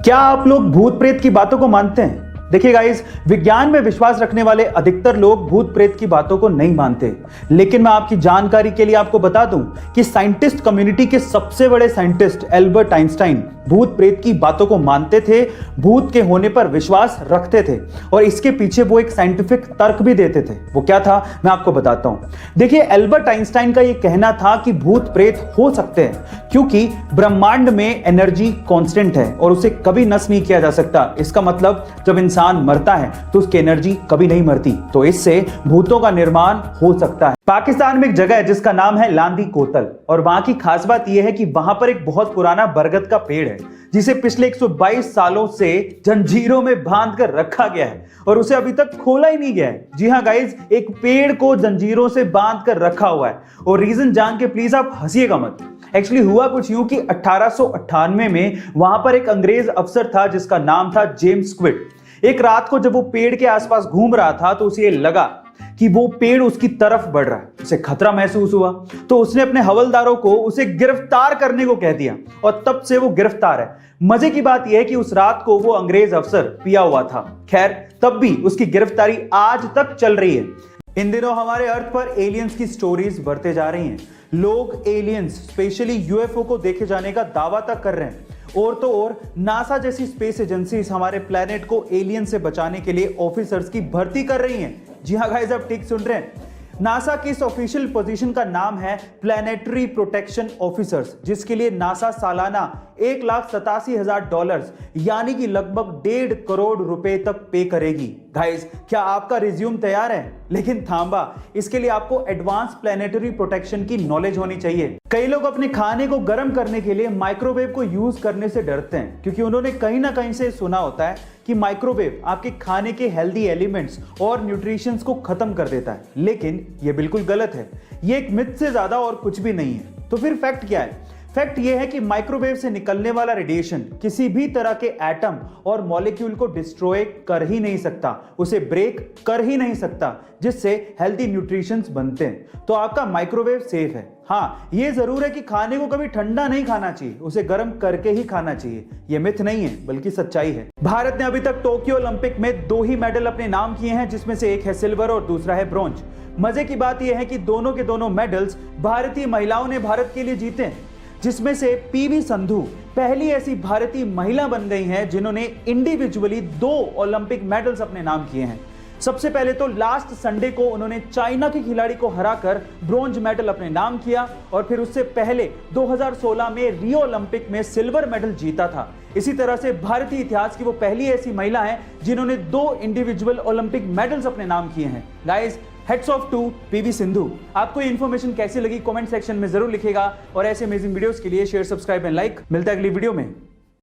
क्या आप लोग भूत प्रेत की बातों को मानते हैं? देखिए गाइस, विज्ञान में विश्वास रखने वाले अधिकतर लोग भूत प्रेत की बातों को नहीं मानते। लेकिन मैं आपकी जानकारी के लिए आपको बता दूं कि साइंटिस्ट कम्युनिटी के सबसे बड़े साइंटिस्ट एल्बर्ट आइंस्टाइन भूत प्रेत की बातों को मानते थे, भूत के होने पर विश्वास रखते थे और इसके पीछे वो एक साइंटिफिक तर्क भी देते थे। वो क्या था, मैं आपको बताता हूं। देखिए, एल्बर्ट आइंस्टाइन का यह कहना था कि भूत प्रेत हो सकते हैं क्योंकि ब्रह्मांड में एनर्जी कांस्टेंट है और उसे कभी नष्ट नहीं किया जा सकता। इसका मतलब जब इंसान मरता है तो उसकी एनर्जी कभी नहीं मरती, तो इससे भूतों का निर्माण हो सकता है। पाकिस्तान में एक जगह है जिसका नाम है लांदी कोतल और वहां की खास बात यह है कि वहां पर एक बहुत पुराना बरगद का पेड़ है जिसे पिछले 122 सालों से जंजीरों में बांध कर रखा गया है और उसे अभी तक खोला ही नहीं गया है। जी हाँ गाइज, एक पेड़ को जंजीरों से बांध कर रखा हुआ है और रीजन जान के प्लीज आप हंसिएगा मत। एक्चुअली हुआ कुछ यूं कि 1898 में वहां पर एक अंग्रेज अफसर था जिसका नाम था जेम्स क्विड। एक रात को जब वो पेड़ के आसपास घूम रहा था तो उसे लगा कि वो पेड़ उसकी तरफ बढ़ रहा है। उसे खतरा महसूस हुआ तो उसने अपने हवलदारों को उसे गिरफ्तार करने को कह दिया और तब से वो गिरफ्तार है। मजे की बात यह है कि उस रात को वो अंग्रेज अफसर पिया हुआ था। खैर, तब भी उसकी गिरफ्तारी आज तक चल रही है। इन दिनों हमारे अर्थ पर एलियंस की स्टोरीज बढ़ते जा रही हैं। लोग एलियंस, स्पेशली यूएफओ को देखे जाने का दावा तक कर रहे हैं। और तो और नासा जैसी स्पेस एजेंसीज हमारे प्लेनेट को एलियन से बचाने के लिए ऑफिसर्स की भर्ती कर रही हैं। जी हाँ गाइस, आप ठीक सुन रहे हैं। नासा की इस ऑफिशियल पोजीशन का नाम है प्लैनेटरी प्रोटेक्शन ऑफिसर्स, जिसके लिए नासा सालाना $1,87,000 यानी कि लगभग 1.5 करोड़ रुपए तक पे करेगी। गाइस, क्या आपका रिज्यूम तैयार है? लेकिन थांबा, इसके लिए आपको एडवांस प्लैनेटरी प्रोटेक्शन की नॉलेज होनी चाहिए। कई लोग अपने खाने को गर्म करने के लिए माइक्रोवेव को यूज करने से डरते हैं क्योंकि उन्होंने कहीं ना कहीं से सुना होता है कि माइक्रोवेव आपके खाने के हेल्दी एलिमेंट्स और न्यूट्रिशंस को खत्म कर देता है। लेकिन यह बिल्कुल गलत है। यह एक मिथ से ज्यादा और कुछ भी नहीं है। तो फिर फैक्ट क्या है? फैक्ट यह है कि माइक्रोवेव से निकलने वाला रेडिएशन किसी भी तरह के एटम और मॉलिक्यूल को डिस्ट्रॉय कर ही नहीं सकता, उसे ब्रेक कर ही नहीं सकता, जिससे हेल्दी न्यूट्रिशंस बनते हैं। तो आपका माइक्रोवेव सेफ है। हाँ, यह जरूर है कि खाने को कभी ठंडा नहीं खाना चाहिए, उसे गर्म करके ही खाना चाहिए। यह मिथ नहीं है बल्कि सच्चाई है। भारत ने अभी तक टोक्यो ओलंपिक में 2 ही मेडल अपने नाम किए हैं, जिसमें से एक है सिल्वर और दूसरा है ब्रॉन्ज। मजे की बात यह है कि दोनों के दोनों मेडल्स भारतीय महिलाओं ने भारत के लिए जीते हैं, जिसमें से पीवी संधू पहली ऐसी भारतीय महिला बन गई हैं जिन्होंने इंडिविजुअली 2 ओलंपिक मेडल्स अपने नाम किए हैं। सबसे पहले तो लास्ट संडे को उन्होंने चाइना के खिलाड़ी को हराकर ब्रॉन्ज मेडल अपने नाम किया और फिर उससे पहले 2016 में रियो ओलंपिक में सिल्वर मेडल जीता था। इसी तरह से भारतीय इतिहास की वो पहली ऐसी महिला हैं जिन्होंने 2 इंडिविजुअल ओलंपिक मेडल्स अपने नाम किए हैं। Guys, hats off to PV Sindhu. आपको ये इन्फॉर्मेशन कैसी लगी कमेंट सेक्शन में जरूर लिखेगा और ऐसे अमेजिंग वीडियोस के लिए शेयर, सब्सक्राइब एंड लाइक। मिलता है अगली वीडियो में।